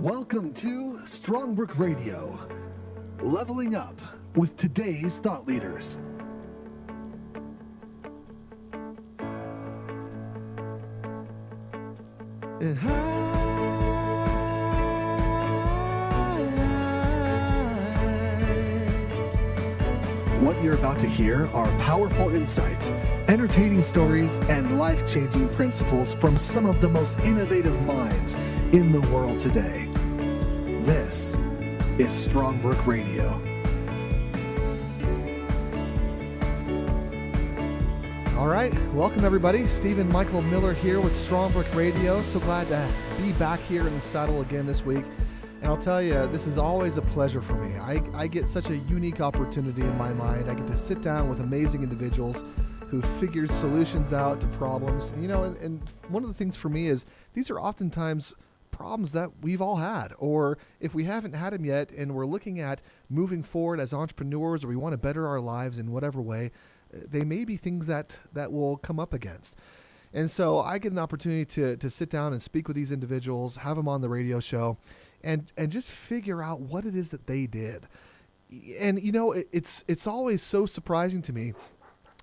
Welcome to Strongbrook Radio, leveling up with today's thought leaders. What you're about to hear are powerful insights, entertaining stories, and life-changing principles from some of the most innovative minds in the world today. This is Strongbrook Radio. All right, welcome everybody. Stephen Michael Miller here with Strongbrook Radio. So glad to be back here in the saddle again this week. And I'll tell you, this is always a pleasure for me. I get such a unique opportunity in my mind. I get to sit down with amazing individuals who figure solutions out to problems. You know, and one of the things for me is these are oftentimes problems that we've all had, or if we haven't had them yet and we're looking at moving forward as entrepreneurs, or we want to better our lives in whatever way, they may be things that will come up against. And so I get an opportunity to sit down and speak with these individuals, have them on the radio show, and just figure out what it is that they did. And you know, it's always so surprising to me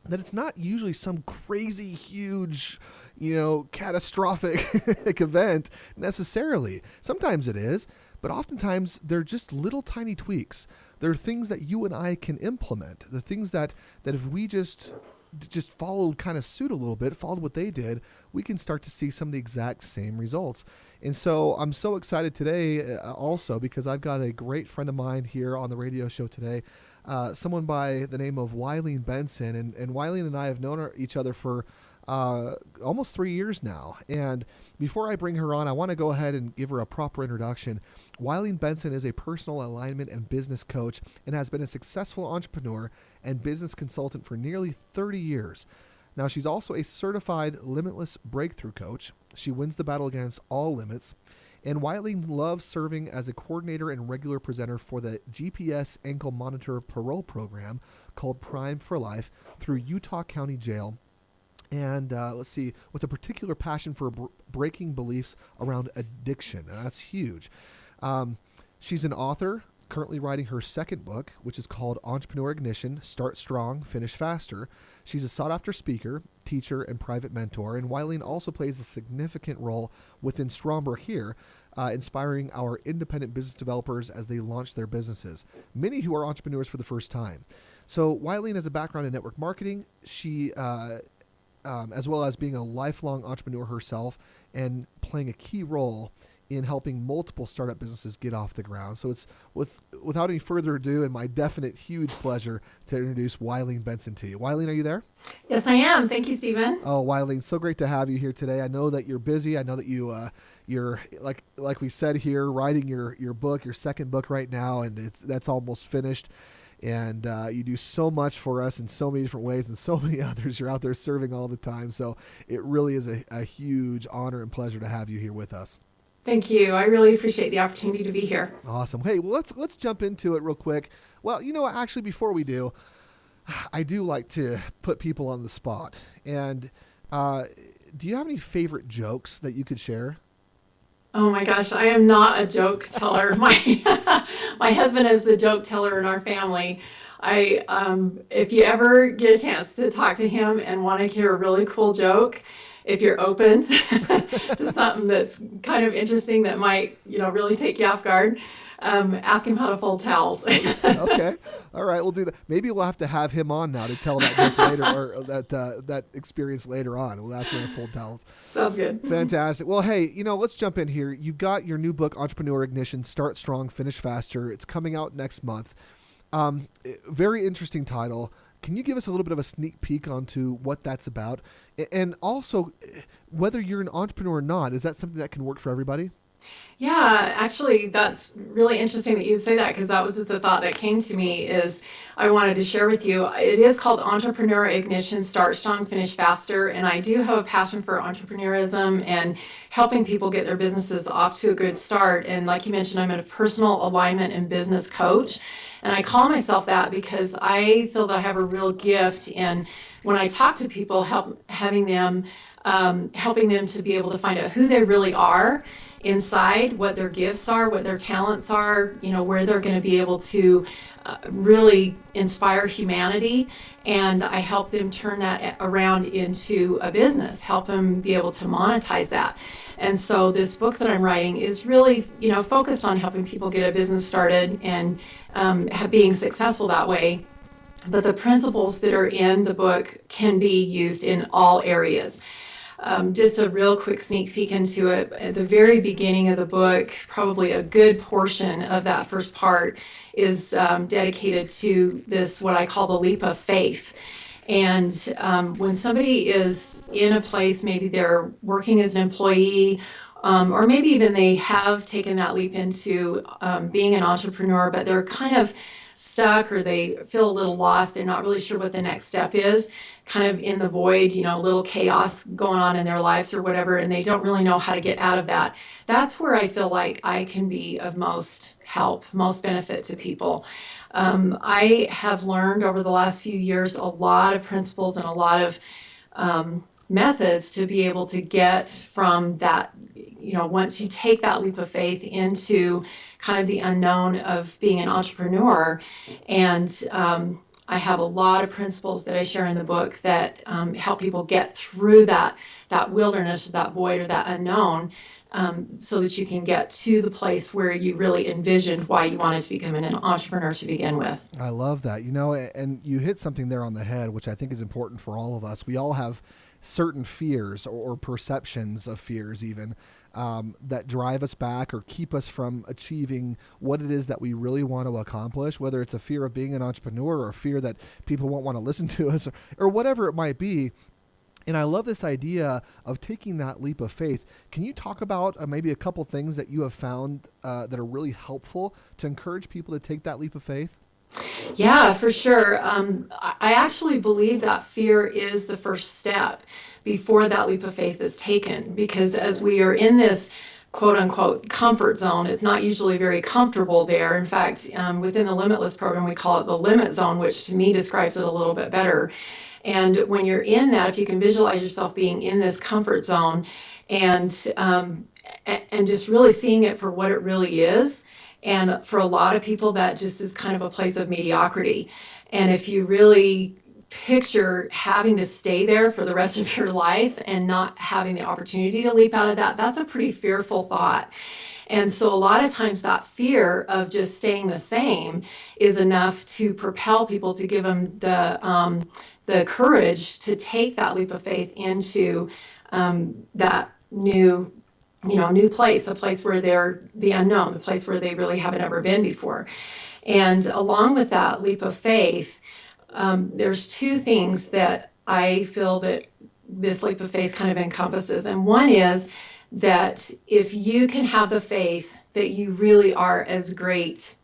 that it's not usually some crazy huge, you know, catastrophic event necessarily. Sometimes it is, but oftentimes they're just little tiny tweaks. They're things that you and I can implement. The things that if we just followed kind of suit a little bit, followed what they did, we can start to see some of the exact same results. And so I'm so excited today also because I've got a great friend of mine here on the radio show today, someone by the name of Wylene Benson. And Wylene and I have known each other for almost 3 years now. And before I bring her on, I want to go ahead and give her a proper introduction. Wylene Benson is a personal alignment and business coach and has been a successful entrepreneur and business consultant for nearly 30 years. Now, she's also a certified limitless breakthrough coach. She wins the battle against all limits. And Wylene loves serving as a coordinator and regular presenter for the GPS ankle monitor parole program called Prime for Life through Utah County Jail. And with a particular passion for breaking beliefs around addiction. Now, that's huge. She's an author, currently writing her second book, which is called Entrepreneur Ignition, Start Strong, Finish Faster. She's a sought-after speaker, teacher, and private mentor, and Wylene also plays a significant role within Strongbrook here, inspiring our independent business developers as they launch their businesses, many who are entrepreneurs for the first time. So Wylene has a background in network marketing. She as well as being a lifelong entrepreneur herself and playing a key role in helping multiple startup businesses get off the ground. So it's without any further ado, and my definite huge pleasure to introduce Wylene Benson to you. Wylene, are you there? Yes, I am. Thank you, Stephen. Oh, Wylene, so great to have you here today. I know that you're busy. I know that you're like we said here, writing your book, your second book right now, and that's almost finished. And you do so much for us in so many different ways, and so many others. You're out there serving all the time. So it really is a huge honor and pleasure to have you here with us. Thank you. I really appreciate the opportunity to be here. Awesome. Hey, well, let's jump into it real quick. Well, you know, actually, before we do, I do like to put people on the spot. And do you have any favorite jokes that you could share? Oh my gosh, I am not a joke teller. My husband is the joke teller in our family. If you ever get a chance to talk to him and want to hear a really cool joke, if you're open to something that's kind of interesting that might, really take you off guard, ask him how to fold towels. Okay. All right. We'll do that. Maybe we'll have to have him on now to tell that joke later, or that experience later on. We'll ask him to fold towels. Sounds good. Fantastic. Well, hey, let's jump in here. You've got your new book, Entrepreneur Ignition, Start Strong, Finish Faster. It's coming out next month. Very interesting title. Can you give us a little bit of a sneak peek onto what that's about? And also, whether you're an entrepreneur or not, is that something that can work for everybody? Yeah, actually, that's really interesting that you say that, because that was just the thought that came to me is I wanted to share with you. It is called Entrepreneur Ignition, Start Strong, Finish Faster. And I do have a passion for entrepreneurism and helping people get their businesses off to a good start. And like you mentioned, I'm a personal alignment and business coach. And I call myself that because I feel that I have a real gift in when I talk to people, helping them to be able to find out who they really are inside, what their gifts are, what their talents are, where they're going to be able to really inspire humanity. And I help them turn that around into a business, help them be able to monetize that. And so this book that I'm writing is really, focused on helping people get a business started and being successful that way. But the principles that are in the book can be used in all areas. Just a real quick sneak peek into it. At the very beginning of the book, probably a good portion of that first part is dedicated to this, what I call the leap of faith. And when somebody is in a place, maybe they're working as an employee, or maybe even they have taken that leap into being an entrepreneur, but they're kind of stuck or they feel a little lost. They're not really sure what the next step is, kind of in the void, a little chaos going on in their lives or whatever, and they don't really know how to get out of that. That's where I feel like I can be of most help, most benefit to people. I have learned over the last few years a lot of principles and a lot of methods to be able to get from that, once you take that leap of faith into kind of the unknown of being an entrepreneur. And I have a lot of principles that I share in the book that help people get through that wilderness, that void, or that unknown, so that you can get to the place where you really envisioned why you wanted to become an entrepreneur to begin with. I love that. And you hit something there on the head, which I think is important for all of us. We all have certain fears or perceptions of fears even that drive us back or keep us from achieving what it is that we really want to accomplish, whether it's a fear of being an entrepreneur or a fear that people won't want to listen to us or whatever it might be. And I love this idea of taking that leap of faith. Can you talk about maybe a couple things that you have found that are really helpful to encourage people to take that leap of faith? Yeah, for sure. I actually believe that fear is the first step before that leap of faith is taken, because as we are in this quote unquote comfort zone, it's not usually very comfortable there. In fact, within the Limitless program, we call it the limit zone, which to me describes it a little bit better. And when you're in that, if you can visualize yourself being in this comfort zone and just really seeing it for what it really is. And for a lot of people, that just is kind of a place of mediocrity. And if you really picture having to stay there for the rest of your life and not having the opportunity to leap out of that, that's a pretty fearful thought. And so a lot of times that fear of just staying the same is enough to propel people, to give them the courage to take that leap of faith into that new place, a place where they're the unknown, the place where they really haven't ever been before. And along with that leap of faith, there's two things that I feel that this leap of faith kind of encompasses. And one is that if you can have the faith that you really are as great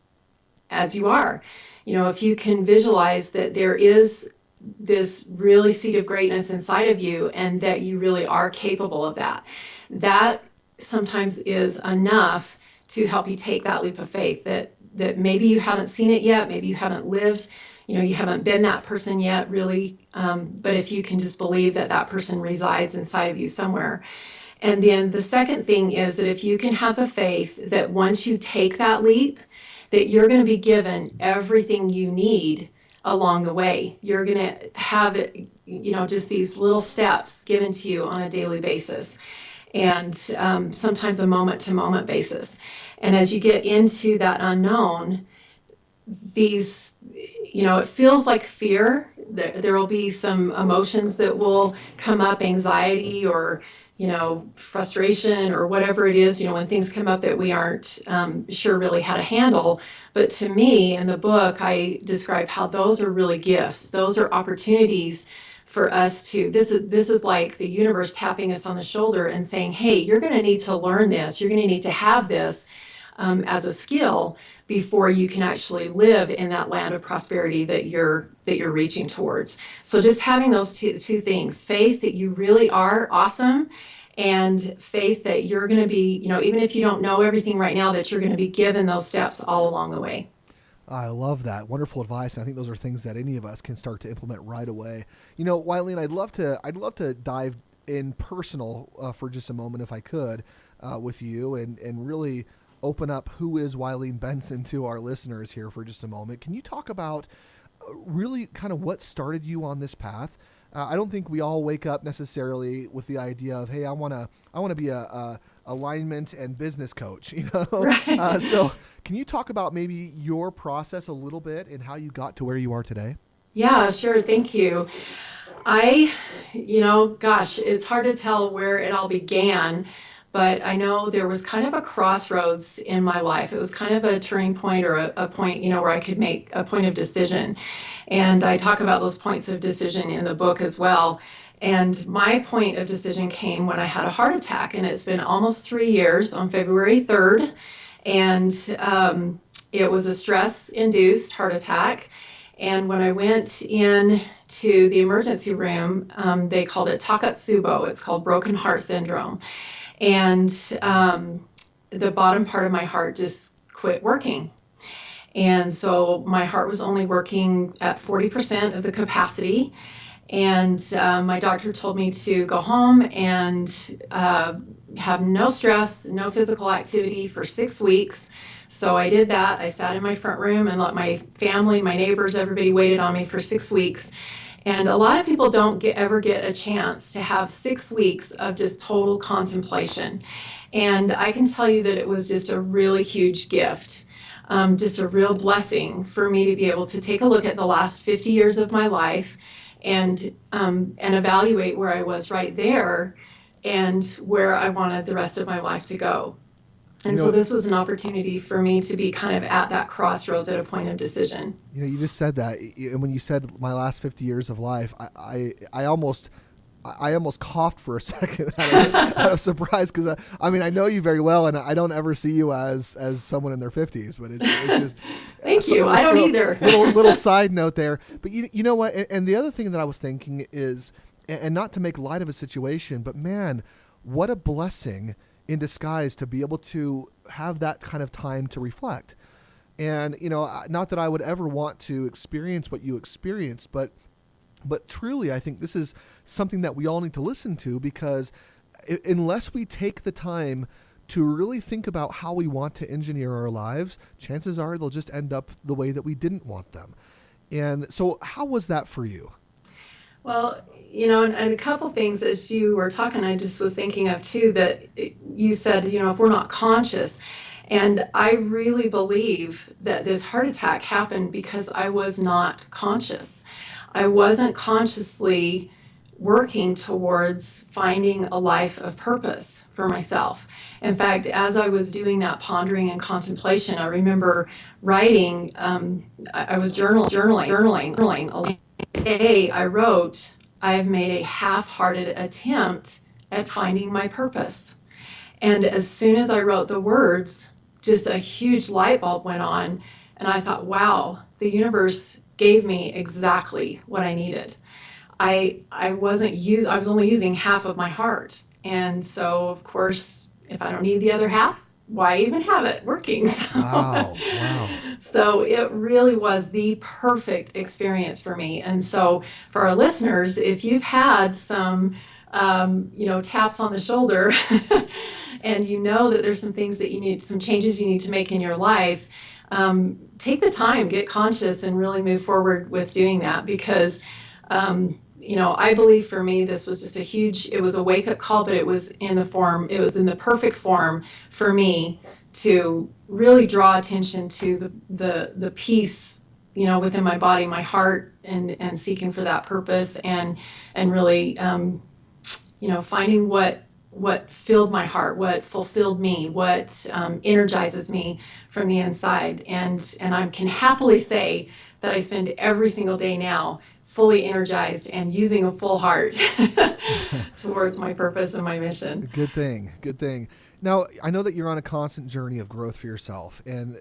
as you are, if you can visualize that there is this really seed of greatness inside of you and that you really are capable of that, that sometimes is enough to help you take that leap of faith, that maybe you haven't seen it yet, maybe you haven't lived, you haven't been that person yet really, but if you can just believe that that person resides inside of you somewhere. And then the second thing is that if you can have the faith that once you take that leap, that you're going to be given everything you need along the way. You're going to have it, just these little steps given to you on a daily basis, and sometimes a moment-to-moment basis. And as you get into that unknown, these, it feels like fear. There will be some emotions that will come up, anxiety or, frustration or whatever it is, when things come up that we aren't sure really how to handle. But to me, in the book, I describe how those are really gifts. Those are opportunities for us to, this is like the universe tapping us on the shoulder and saying, hey, you're going to need to learn this. You're going to need to have this as a skill before you can actually live in that land of prosperity that you're reaching towards. So just having those two things, faith that you really are awesome, and faith that you're going to be, even if you don't know everything right now, that you're going to be given those steps all along the way. I love that. Wonderful advice. And I think those are things that any of us can start to implement right away. Wylene, I'd love to dive in personal for just a moment if I could. with you and really open up who is Wylene Benson to our listeners here for just a moment. Can you talk about really kind of what started you on this path? I don't think we all wake up necessarily with the idea of, hey, I want to be a alignment and business coach, Right. So can you talk about maybe your process a little bit and how you got to where you are today? Yeah, sure. Thank you. Gosh, it's hard to tell where it all began, but I know there was kind of a crossroads in my life. It was kind of a turning point or a point, where I could make a point of decision. And I talk about those points of decision in the book as well. And my point of decision came when I had a heart attack, and it's been almost 3 years on February 3rd. And it was a stress induced heart attack. And when I went in to the emergency room, they called it Takotsubo. It's called broken heart syndrome. And the bottom part of my heart just quit working. And so my heart was only working at 40% of the capacity. And my doctor told me to go home and have no stress, no physical activity for 6 weeks. So I did that. I sat in my front room and let my family, my neighbors, everybody waited on me for 6 weeks. And a lot of people don't ever get a chance to have 6 weeks of just total contemplation. And I can tell you that it was just a really huge gift, just a real blessing for me to be able to take a look at the last 50 years of my life and evaluate where I was right there and where I wanted the rest of my life to go. And so this was an opportunity for me to be kind of at that crossroads at a point of decision. You just said that, and when you said my last 50 years of life, I almost coughed for a second out of surprise because I know you very well, and I don't ever see you as someone in their 50s, but it's just Thank you. I don't either. little side note there, but you know what? And the other thing that I was thinking is, and not to make light of a situation, but man, what a blessing in disguise to be able to have that kind of time to reflect. And, not that I would ever want to experience what you experienced, but truly, I think this is something that we all need to listen to, because unless we take the time to really think about how we want to engineer our lives, chances are they'll just end up the way that we didn't want them. And so how was that for you? Well, and a couple things as you were talking, I just was thinking of too, that you said, if we're not conscious. And I really believe that this heart attack happened because I was not conscious. I wasn't consciously working towards finding a life of purpose for myself. In fact, as I was doing that pondering and contemplation, I remember writing, I was journaling. Today I wrote, I've made a half-hearted attempt at finding my purpose. And as soon as I wrote the words, just a huge light bulb went on, and I thought, wow, the universe gave me exactly what I needed. I was only using half of my heart. And so, of course, if I don't need the other half, why even have it working? Wow. So it really was the perfect experience for me. And so for our listeners, if you've had some, taps on the shoulder and you know that there's some things that you need, some changes you need to make in your life, take the time, get conscious, and really move forward with doing that, because I believe for me, this was just it was a wake-up call, but it was in the perfect form for me to really draw attention to the peace, within my body, my heart, and seeking for that purpose, and really, finding what filled my heart, what fulfilled me, what energizes me from the inside. And I can happily say that I spend every single day now fully energized and using a full heart towards my purpose and my mission. Good thing. Now, I know that you're on a constant journey of growth for yourself. And,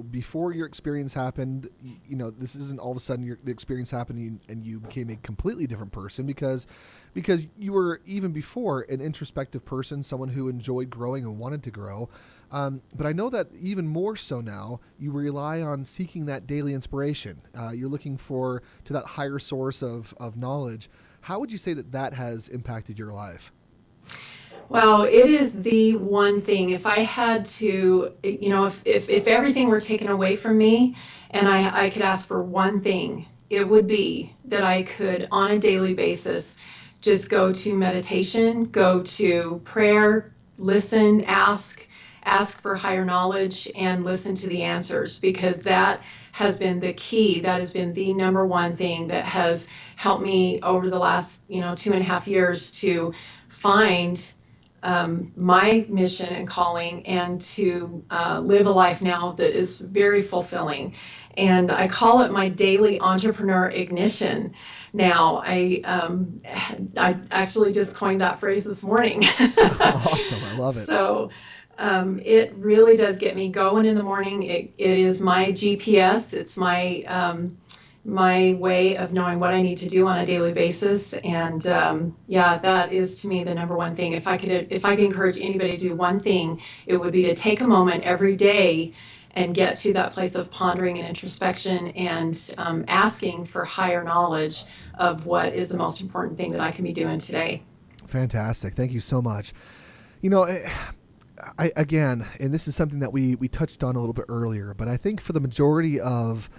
before your experience happened, this isn't all of a sudden the experience happened and you became a completely different person, because you were, even before, an introspective person, someone who enjoyed growing and wanted to grow. But I know that even more so now, you rely on seeking that daily inspiration. You're looking to that higher source of knowledge. How would you say that has impacted your life? Well, it is the one thing. If I had to, if everything were taken away from me and I could ask for one thing, it would be that I could, on a daily basis, just go to meditation, go to prayer, listen, ask for higher knowledge, and listen to the answers, because that has been the key. That has been the number one thing that has helped me over the last, 2.5 years to find my mission and calling, and to live a life now that is very fulfilling. And I call it my daily entrepreneur ignition. Now, I actually just coined that phrase this morning. Awesome. I love it. So it really does get me going in the morning. It is my GPS. It's my way of knowing what I need to do on a daily basis. And yeah, that is to me the number one thing. If I could encourage anybody to do one thing, it would be to take a moment every day and get to that place of pondering and introspection, and asking for higher knowledge of what is the most important thing that I can be doing today. Fantastic. Thank you so much. You know, I again, and this is something that we touched on a little bit earlier, but I think for the majority of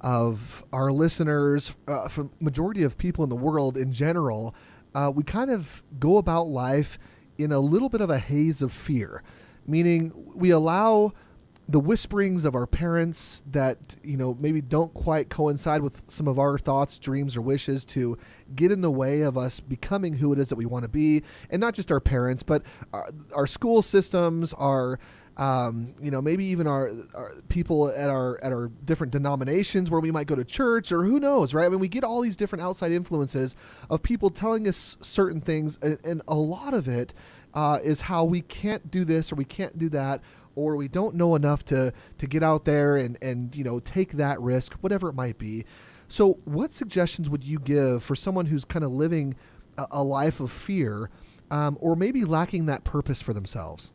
our listeners, for majority of people in the world in general, we kind of go about life in a little bit of a haze of fear, meaning we allow the whisperings of our parents that, maybe don't quite coincide with some of our thoughts, dreams, or wishes to get in the way of us becoming who it is that we want to be. And not just our parents, but our school systems, our maybe even our people at our different denominations where we might go to church, or who knows, right? I mean, we get all these different outside influences of people telling us certain things, and a lot of it is how we can't do this or we can't do that, or we don't know enough to get out there and take that risk, whatever it might be. So what suggestions would you give for someone who's kind of living a life of fear, or maybe lacking that purpose for themselves?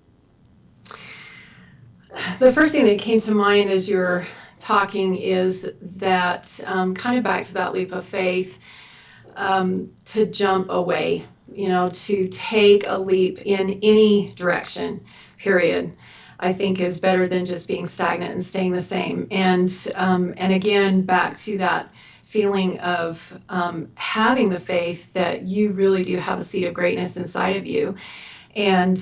The first thing that came to mind as you're talking is that, kind of back to that leap of faith, to jump away, to take a leap in any direction, period, I think is better than just being stagnant and staying the same. And again, back to that feeling of having the faith that you really do have a seed of greatness inside of you. And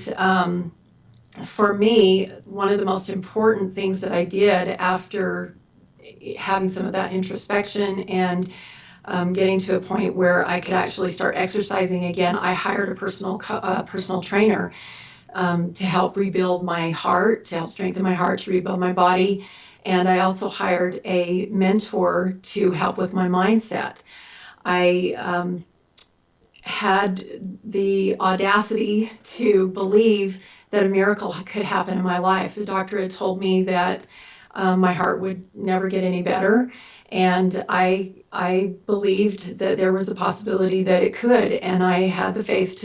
for me, one of the most important things that I did after having some of that introspection and getting to a point where I could actually start exercising again, I hired a personal trainer to help rebuild my heart, to help strengthen my heart, to rebuild my body. And I also hired a mentor to help with my mindset. I had the audacity to believe that a miracle could happen in my life. The doctor had told me that my heart would never get any better, and I believed that there was a possibility that it could, and I had the faith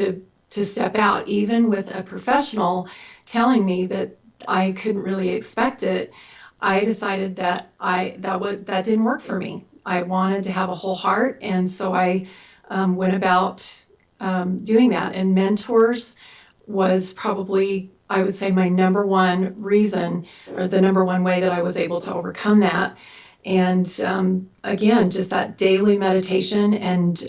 to step out, even with a professional telling me that I couldn't really expect it. I decided that that didn't work for me. I wanted to have a whole heart, and so I went about doing that. And mentors was probably, I would say, my number one reason, or the number one way that I was able to overcome that. And again, just that daily meditation, and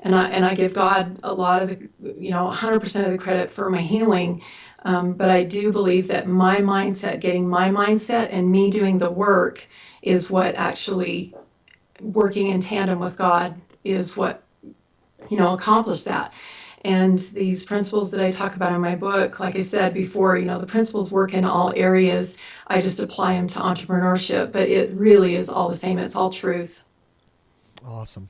I give God a lot of the, 100% of the credit for my healing. But I do believe that my mindset, getting my mindset and me doing the work, is what actually, working in tandem with God, is what, accomplished that. And these principles that I talk about in my book, like I said before, the principles work in all areas. I just apply them to entrepreneurship, but it really is all the same. It's all truth. Awesome.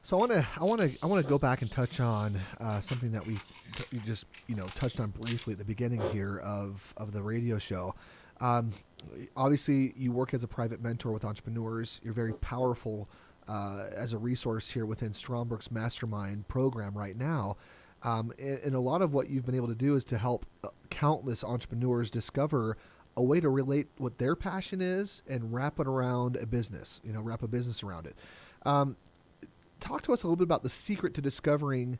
So I want to go back and touch on something that we just touched on briefly at the beginning here of the radio show. Obviously, you work as a private mentor with entrepreneurs. You're very powerful as a resource here within Strongbrook's Mastermind program right now. And a lot of what you've been able to do is to help countless entrepreneurs discover a way to relate what their passion is and wrap it around a business, wrap a business around it. Talk to us a little bit about the secret to discovering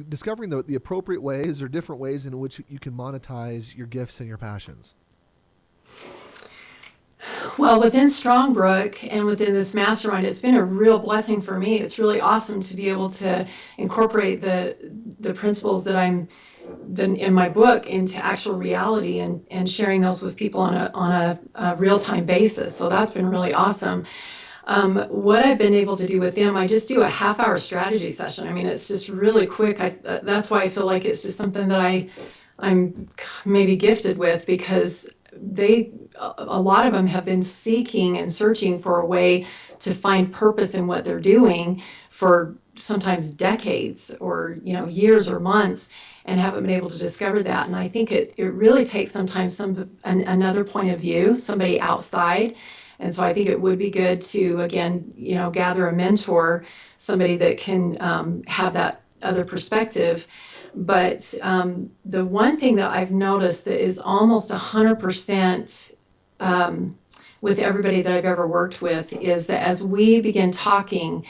discovering the appropriate ways or different ways in which you can monetize your gifts and your passions? Well, within Strongbrook and within this mastermind, it's been a real blessing for me. It's really awesome to be able to incorporate the principles that I'm in my book into actual reality and sharing those with people on a real-time basis. So that's been really awesome. What I've been able to do with them, I just do a half-hour strategy session. I mean, it's just really quick. That's why I feel like it's just something that I'm maybe gifted with, because a lot of them have been seeking and searching for a way to find purpose in what they're doing for sometimes decades or years or months, and haven't been able to discover that. And I think it really takes sometimes another point of view, somebody outside. And so I think it would be good to, again, gather a mentor, somebody that can have that other perspective. But the one thing that I've noticed that is almost 100% with everybody that I've ever worked with is that as we begin talking,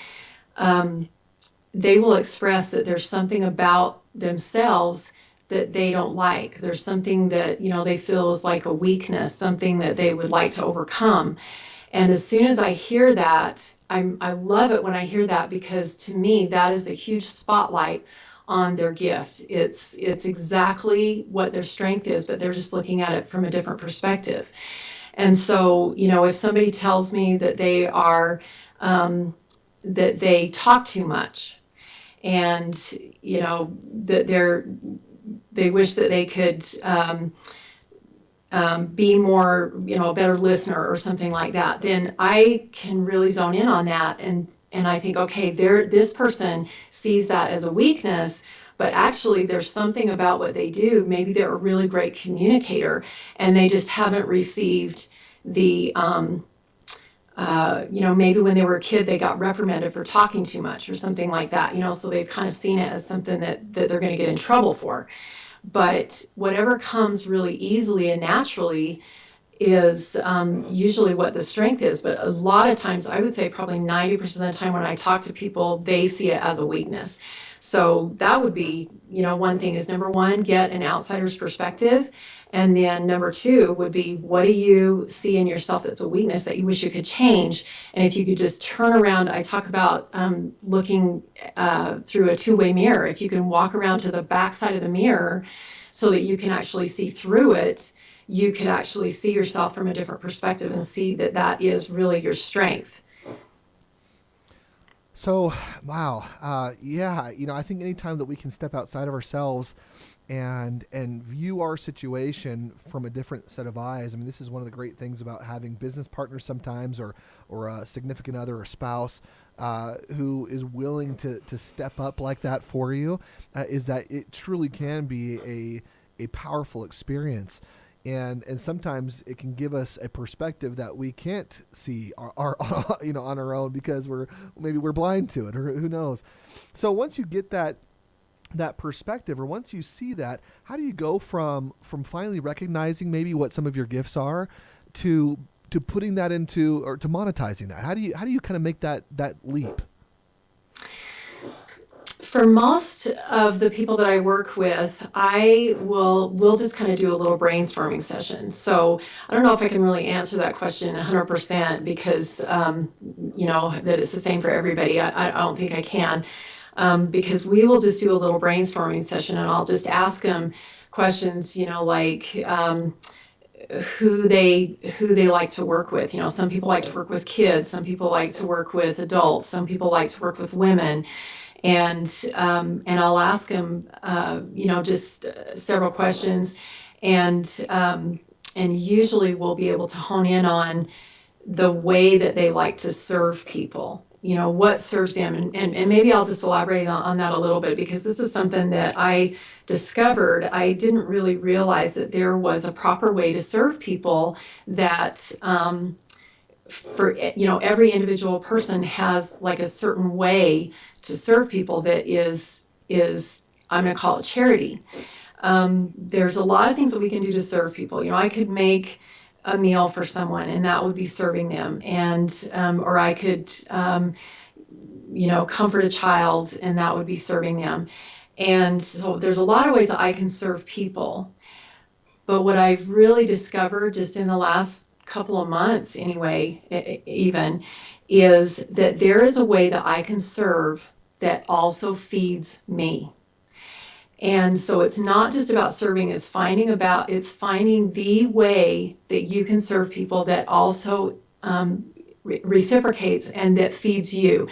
they will express that there's something about themselves that they don't like. There's something that they feel is like a weakness, something that they would like to overcome. And as soon as I hear that, I love it when I hear that, because to me that is a huge spotlight on their gift. It's exactly what their strength is, but they're just looking at it from a different perspective. And so if somebody tells me that they are that they talk too much, and that they wish that they could be more, a better listener or something like that, then I can really zone in on that. And I think, okay, this person sees that as a weakness, but actually there's something about what they do. Maybe they're a really great communicator and they just haven't received the, maybe when they were a kid, they got reprimanded for talking too much or something like that, so they've kind of seen it as something that they're going to get in trouble for. But whatever comes really easily and naturally is usually what the strength is. But a lot of times, I would say probably 90% of the time when I talk to people, they see it as a weakness. So that would be, one thing is, number one, get an outsider's perspective. And then number two would be, what do you see in yourself that's a weakness that you wish you could change? And if you could just turn around, I talk about looking through a two-way mirror. If you can walk around to the back side of the mirror so that you can actually see through it, you could actually see yourself from a different perspective and see that that is really your strength. So, wow. Yeah, I think anytime that we can step outside of ourselves and view our situation from a different set of eyes. I mean, this is one of the great things about having business partners sometimes, or a significant other or spouse who is willing to step up like that for you, is that it truly can be a powerful experience. And sometimes it can give us a perspective that we can't see our on our own, because we're blind to it, or who knows. So once you get that perspective, or once you see that, how do you go from finally recognizing maybe what some of your gifts are to putting that into, or to monetizing that? How do you kind of make that leap? For most of the people that I work with, we'll just kind of do a little brainstorming session. So I don't know if I can really answer that question 100%, because that it's the same for everybody. I don't think I can, because we will just do a little brainstorming session, and I'll just ask them questions, like who they like to work with. Some people like to work with kids, some people like to work with adults, some people like to work with women. And I'll ask them, just several questions, and usually we'll be able to hone in on the way that they like to serve people. What serves them, and maybe I'll just elaborate on that a little bit, because this is something that I discovered. I didn't really realize that there was a proper way to serve people, that for every individual person has like a certain way to serve people that is I'm going to call it charity. There's a lot of things that we can do to serve people. I could make a meal for someone, and that would be serving them, and or I could comfort a child, and that would be serving them. And so there's a lot of ways that I can serve people. But what I've really discovered just in the last couple of months anyway, even, is that there is a way that I can serve that also feeds me. And so it's not just about serving, it's finding the way that you can serve people that also reciprocates and that feeds you.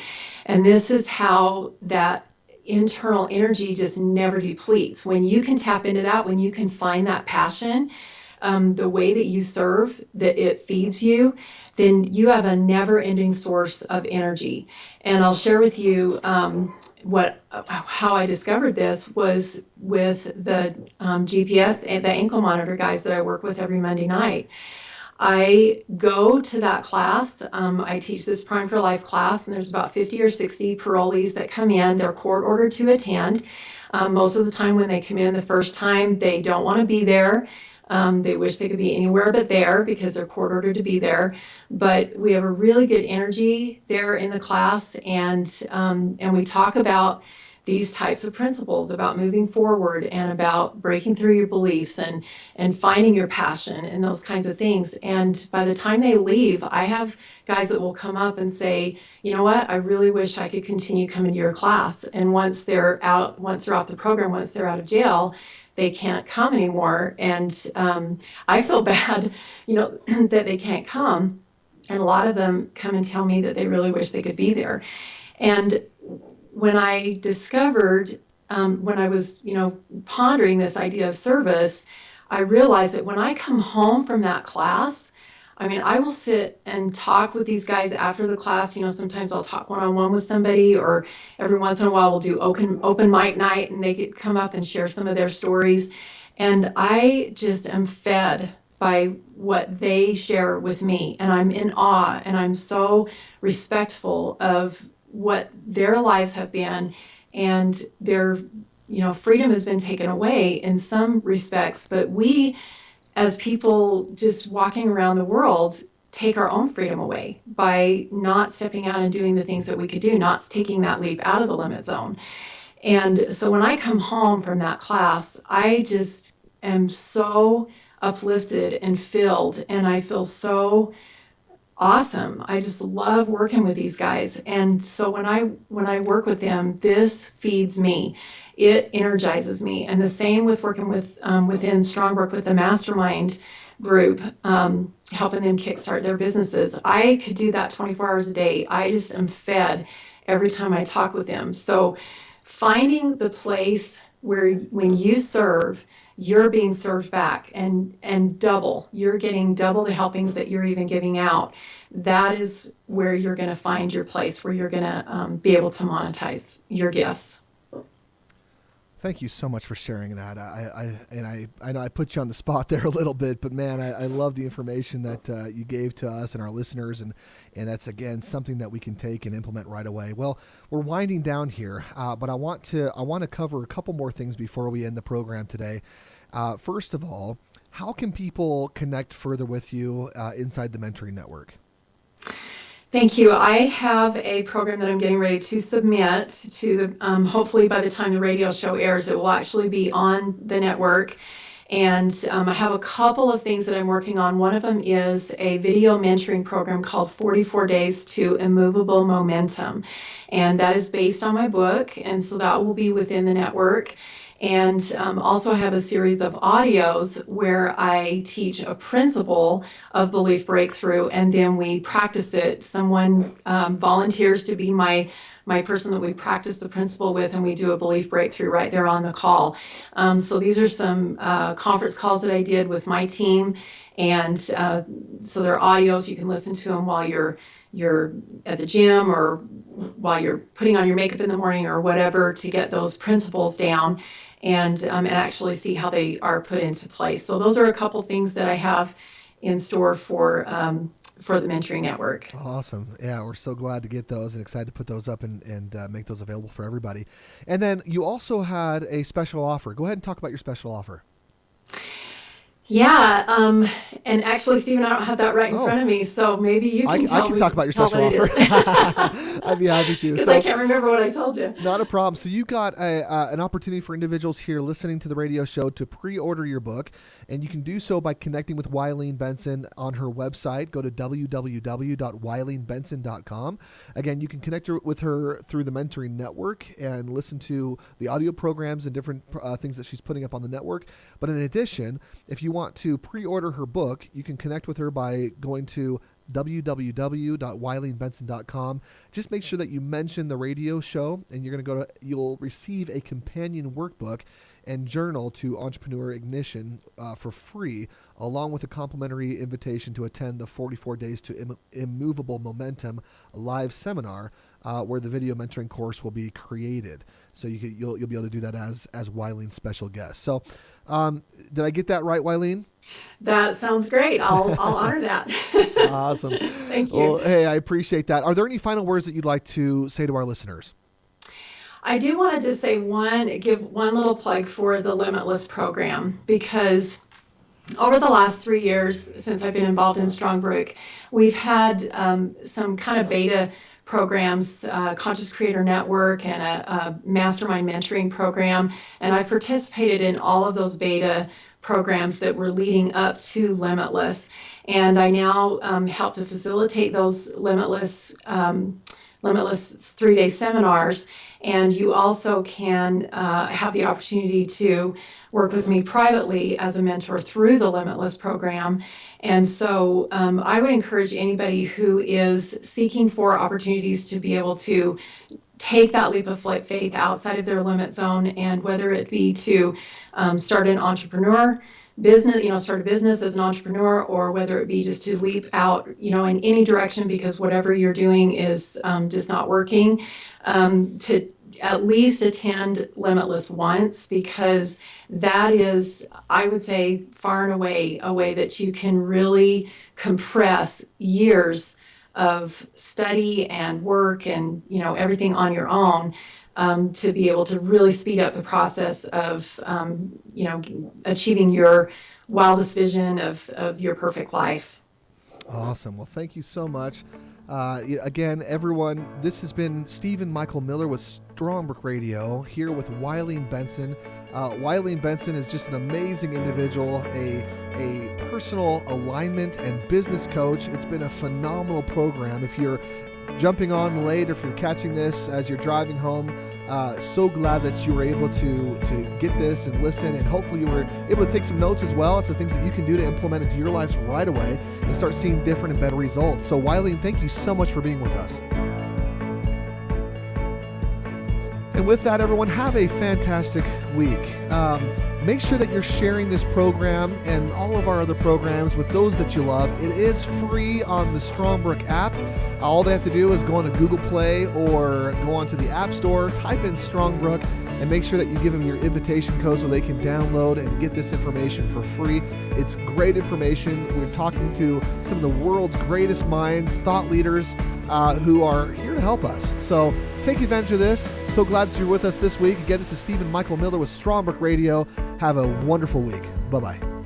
And this is how that internal energy just never depletes. When you can tap into that, when you can find that passion, the way that you serve, that it feeds you, then you have a never-ending source of energy. And I'll share with you how I discovered this was with the GPS and the ankle monitor guys that I work with every Monday night. I go to that class. I teach this Prime for Life class, and there's about 50 or 60 parolees that come in. They're court ordered to attend. Most of the time when they come in the first time, they don't want to be there. They wish they could be anywhere but there because they're court ordered to be there. But we have a really good energy there in the class, and we talk about these types of principles, about moving forward and about breaking through your beliefs and finding your passion and those kinds of things. And by the time they leave, I have guys that will come up and say, you know what, I really wish I could continue coming to your class. And once they're off the program, once they're out of jail, they can't come anymore. And I feel bad, that they can't come. And a lot of them come and tell me that they really wish they could be there. And when I discovered, when I was, pondering this idea of service, I realized that when I come home from that class, I will sit and talk with these guys after the class. Sometimes I'll talk one-on-one with somebody, or every once in a while we'll do open mic night, and they could come up and share some of their stories. And I just am fed by what they share with me, and I'm in awe, and I'm so respectful of what their lives have been, and their freedom has been taken away in some respects, but we as people just walking around the world take our own freedom away by not stepping out and doing the things that we could do, not taking that leap out of the limit zone. And so when I come home from that class, I just am so uplifted and filled, and I feel so awesome. I just love working with these guys. And so when I work with them, this feeds me. It energizes me. And the same with working with within Strongbrook with the mastermind group, helping them kickstart their businesses. I could do that 24 hours a day. I just am fed every time I talk with them. So finding the place where when you serve, you're being served back and double. You're getting double the helpings that you're even giving out. That is where you're going to find your place, where you're going to be able to monetize your gifts. Thank you so much for sharing that. I know I put you on the spot there a little bit, but man, I love the information that you gave to us and our listeners, and that's again something that we can take and implement right away. Well, we're winding down here, but I want to cover a couple more things before we end the program today. First of all, how can people connect further with you inside the Mentoring Network? Thank you. I have a program that I'm getting ready to submit to the, hopefully by the time the radio show airs, it will actually be on the network. And I have a couple of things that I'm working on. One of them is a video mentoring program called 44 Days to Immovable Momentum. And that is based on my book. And so that will be within the network. And also I have a series of audios where I teach a principle of belief breakthrough, and then we practice it. Someone volunteers to be my person that we practice the principle with, and we do a belief breakthrough right there on the call. So these are some conference calls that I did with my team, and so they're audios. You can listen to them while you're at the gym or while you're putting on your makeup in the morning or whatever, to get those principles down and actually see how they are put into place. So those are a couple things that I have in store for the Mentoring Network. Awesome. Yeah, we're so glad to get those and excited to put those up and make those available for everybody. And then you also had a special offer. Go ahead and talk about your special offer. Yeah, and actually, Stephen, I don't have that right in front of me, so maybe you can I can talk about your special offer. I'd be happy to. Because I can't remember what I told you. Not a problem. So you got an opportunity for individuals here listening to the radio show to pre-order your book, and you can do so by connecting with Wylene Benson on her website. Go to www.wylenebenson.com. Again, you can connect with her through the Mentoring Network and listen to the audio programs and different things that she's putting up on the network. But in addition, if you want to pre-order her book, you can connect with her by going to www.wylenebenson.com. Just make sure that you mention the radio show, and you'll receive a companion workbook and journal to Entrepreneur Ignition for free, along with a complimentary invitation to attend the 44 Days to Immovable Momentum live seminar, where the video mentoring course will be created. So you'll be able to do that as Wylene's special guest. So did I get that right, Wylene? That sounds great. I'll honor that. Awesome. Thank you. Well, hey, I appreciate that. Are there any final words that you'd like to say to our listeners? I do want to just give one little plug for the Limitless program, because over the last 3 years since I've been involved in Strongbrook, we've had some kind of beta programs, Conscious Creator Network and a mastermind mentoring program, and I've participated in all of those beta programs that were leading up to Limitless, and I now help to facilitate those Limitless 3-day seminars. And you also can have the opportunity to work with me privately as a mentor through the Limitless program. And so I would encourage anybody who is seeking for opportunities to be able to take that leap of faith outside of their limit zone, and whether it be to start an entrepreneur business, start a business as an entrepreneur, or whether it be just to leap out, in any direction because whatever you're doing is just not working, to at least attend Limitless once, because that is, I would say, far and away a way that you can really compress years of study and work and, everything on your own, to be able to really speed up the process of, achieving your wildest vision of your perfect life. Awesome. Well, thank you so much. Again, everyone, this has been Stephen Michael Miller with Strongbrook Radio, here with Wylene Benson. Wylene Benson is just an amazing individual, a personal alignment and business coach. It's been a phenomenal program. If you're jumping on late, or if you're catching this as you're driving home, so glad that you were able to get this and listen, and hopefully you were able to take some notes as well as the things that you can do to implement into your lives right away and start seeing different and better results. So Wylene, thank you so much for being with us. And with that, everyone, have a fantastic week. Make sure that you're sharing this program and all of our other programs with those that you love. It is free on the Strongbrook app. All they have to do is go on to Google Play or go onto the App Store, type in Strongbrook, and make sure that you give them your invitation code so they can download and get this information for free. It's great information. We're talking to some of the world's greatest minds, thought leaders, who are here to help us. So take advantage of this. So glad that you're with us this week. Again, this is Stephen Michael Miller with Strongbrook Radio. Have a wonderful week. Bye-bye.